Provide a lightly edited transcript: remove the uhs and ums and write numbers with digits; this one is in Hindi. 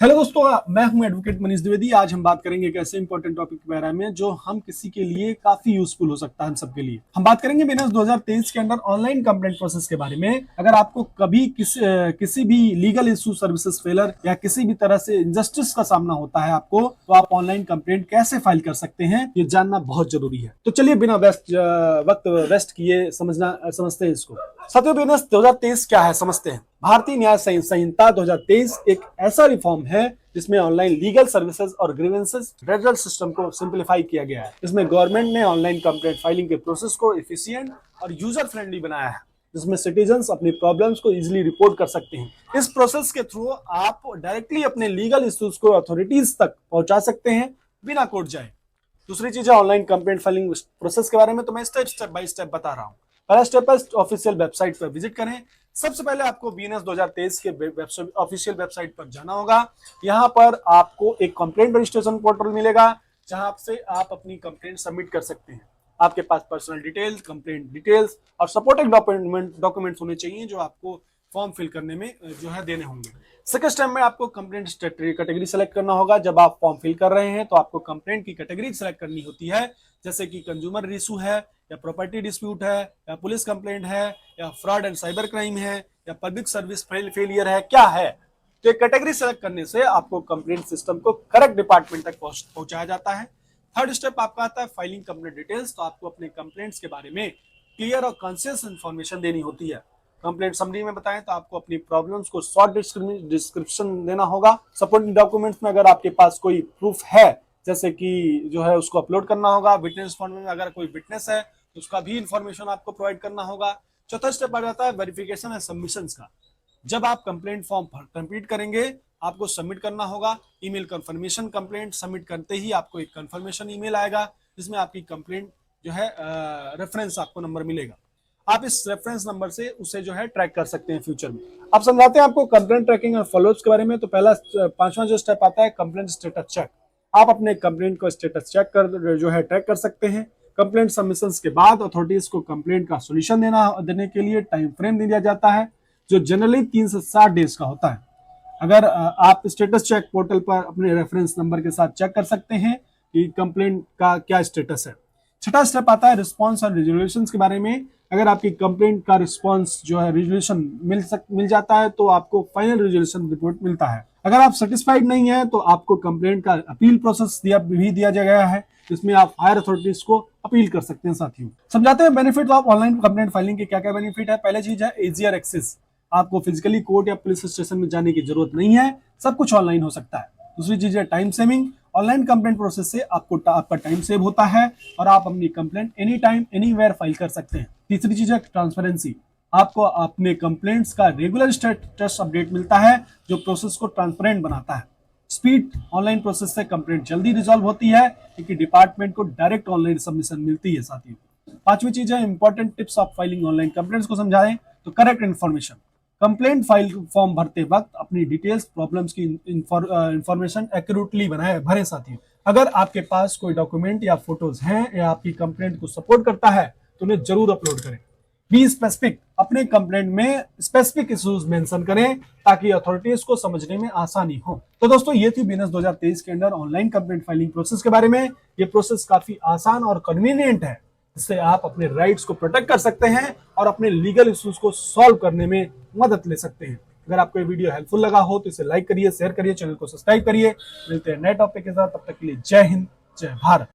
हेलो दोस्तों, मैं हूं एडवोकेट मनीष द्विवेदी। आज हम बात करेंगे एक ऐसे इंपॉर्टेंट टॉपिक के बारे में जो हम किसी के लिए काफी यूजफुल हो सकता है। हम सबके लिए हम बात करेंगे बिजनेस 2023 के अंदर ऑनलाइन कंप्लेंट प्रोसेस के बारे में। अगर आपको कभी किसी भी लीगल इशू, सर्विसेज फेलर या किसी भी तरह से इनजस्टिस का सामना होता है आपको, तो आप ऑनलाइन कंप्लेंट कैसे फाइल कर सकते हैं, ये जानना बहुत जरूरी है। तो चलिए बिना वक्त वेस्ट किए समझते हैं इसको। साथियों, बिजनेस 2023 क्या है समझते हैं। भारतीय न्याय संहिता 2023 एक ऐसा रिफॉर्म है जिसमें ऑनलाइन लीगल सर्विसेज और ग्रीवेंसेस फेडरल सिस्टम को सिंपलीफाई किया गया है। इसमें गवर्नमेंट ने ऑनलाइन कंप्लेंट फाइलिंग के प्रोसेस को एफिशिएंट और यूजर फ्रेंडली बनाया है, जिसमें सिटीजन्स अपनी प्रॉब्लम्स को इजीली रिपोर्ट कर सकते हैं। इस प्रोसेस के थ्रू आप डायरेक्टली अपने लीगल इश्यूज को अथॉरिटीज तक पहुंचा सकते हैं बिना कोर्ट जाए। दूसरी चीज है ऑनलाइन कंप्लेंट फाइलिंग प्रोसेस के बारे में, तो मैं स्टेप बाय स्टेप बता रहा हूँ। पहला स्टेप है ऑफिशियल वेबसाइट पर विजिट करें। सबसे पहले आपको बीएनएस 2023 के ऑफिशियल वेबसाइट पर जाना होगा। यहाँ पर आपको एक कंप्लेंट रजिस्ट्रेशन पोर्टल मिलेगा, जहां से आप अपनी कंप्लेंट सबमिट कर सकते हैं। आपके पास पर्सनल डिटेल्स, कंप्लेंट डिटेल्स और सपोर्टिंग डॉक्यूमेंट्स होने चाहिए जो आपको फॉर्म फिल करने में जो है देने होंगे। सेकंड स्टेप में आपको कंप्लेंट कैटेगरी सेलेक्ट करना होगा। जब आप फॉर्म फिल कर रहे हैं तो आपको कंप्लेंट की कैटेगरी सेलेक्ट करनी होती है, जैसे कि कंज्यूमर इशू है, या प्रॉपर्टी डिस्प्यूट है, या पुलिस कंप्लेंट है, या फ्रॉड एंड साइबर क्राइम है, या पब्लिक सर्विस फेलियर है, क्या है। तो कैटेगरी सेलेक्ट करने से आपको कंप्लेंट सिस्टम को करेक्ट डिपार्टमेंट तक पहुंचाया जाता है। थर्ड स्टेप आपका आता है फाइलिंग कंप्लेंट डिटेल्स। तो आपको अपने कंप्लेंट्स के बारे में क्लियर और कॉन्शियस इंफॉर्मेशन देनी होती है। कंप्लेंट समरी में बताएं तो आपको अपनी प्रॉब्लम्स को शॉर्ट डिस्क्रिप्शन देना होगा। सपोर्टिंग डॉक्यूमेंट्स में अगर आपके पास कोई प्रूफ है, जैसे कि जो है उसको अपलोड करना होगा। विटनेस फॉर्म में अगर कोई विटनेस है तो उसका भी इंफॉर्मेशन आपको प्रोवाइड करना होगा। चौथा स्टेप आ जाता है वेरिफिकेशन एंड सबमिशंस का। जब आप कंप्लेंट फॉर्म कंप्लीट करेंगे, आपको सबमिट करना होगा ईमेल कंफर्मेशन। कंप्लेंट सबमिट करते ही आपको एक कंफर्मेशन ईमेल आएगा, जिसमें आपकी कंप्लेंट जो है रेफरेंस आपको नंबर मिलेगा। आप इस रेफरेंस नंबर से उसे जो है ट्रैक कर सकते हैं फ्यूचर में। अब समझाते हैं आपको कंप्लेंट ट्रैकिंग और फॉलोअप्स के बारे में। तो पहला पांचवा जो स्टेप आता है कंप्लेंट स्टेटस चेक। आप अपने कंप्लेंट को स्टेटस चेक कर जो है ट्रैक कर सकते हैं। कंप्लेंट सबमिशंस के बाद अथॉरिटीज को कंप्लेंट का सॉल्यूशन देने के लिए टाइम फ्रेम दिया जाता है, जो जनरली 3 से 7 डेज का होता है। अगर आप स्टेटस चेक पोर्टल पर अपने रेफरेंस नंबर के साथ चेक कर सकते हैं कि कंप्लेंट का क्या स्टेटस है। छठा स्टेप आता है रिस्पांस और रिजोल्यूशन के बारे में। अगर आपकी कंप्लेंट का रिस्पांस जो है रिजोल्यूशन मिल जाता है तो आपको फाइनल रिजोल्यूशन रिपोर्ट मिलता है। अगर आप सेटिस्फाइड नहीं है तो आपको कंप्लेंट का अपील प्रोसेस दिया गया है, जिसमें आप हायर अथॉरिटीज को अपील कर सकते हैं। साथियों, समझाते हैं benefit of online complaint filing के क्या क्या बेनिफिट है। पहले चीज है इजियर एक्सेस। आपको फिजिकली कोर्ट या पुलिस स्टेशन में जाने की जरूरत नहीं है, सब कुछ ऑनलाइन हो सकता है। दूसरी चीज है time saving. Online complaint process से आपका टाइम सेव होता है और आप अपनी complaint any time anywhere file कर सकते हैं। तीसरी चीज है ट्रांसपेरेंसी। आपको अपने कंप्लेंट्स का रेगुलर स्टेटस अपडेट मिलता है, जो प्रोसेस को ट्रांसपेरेंट बनाता है। स्पीड। ऑनलाइन प्रोसेस से कंप्लेंट जल्दी रिजॉल्व होती है, क्योंकि डिपार्टमेंट को डायरेक्ट ऑनलाइन सबमिशन मिलती है। साथियों, पांचवी चीज है important tips of filing online complaints को समझाएं तो correct information. Complaint file form भरते वक्त अपनी डिटेल्स, प्रॉब्लम्स की इंफॉर्मेशन एक्यूरेटली भरे। साथियों, अगर आपके पास कोई डॉक्यूमेंट या फोटोज हैं या आपकी कंप्लेंट को सपोर्ट करता है तो उन्हें जरूर अपलोड करें। Be specific. अपने कंप्लेंट में स्पेसिफिक इश्यूज मेंशन करें ताकि अथॉरिटीज को समझने में आसानी हो। तो दोस्तों, ये थी बीएनएस 2023 के अंदर ऑनलाइन कंप्लेंट फाइलिंग प्रोसेस के बारे में। ये प्रोसेस काफी आसान और कन्वीनियंट है, जिससे आप अपने राइट्स को प्रोटेक्ट कर सकते हैं और अपने लीगल इश्यूज को सॉल्व करने में मदद ले सकते हैं। अगर आपको ये वीडियो हेल्पफुल लगा हो तो इसे लाइक करिए, शेयर करिए, चैनल को सब्सक्राइब करिए। मिलते हैं नए टॉपिक के साथ, तब तक के लिए जय हिंद, जय भारत।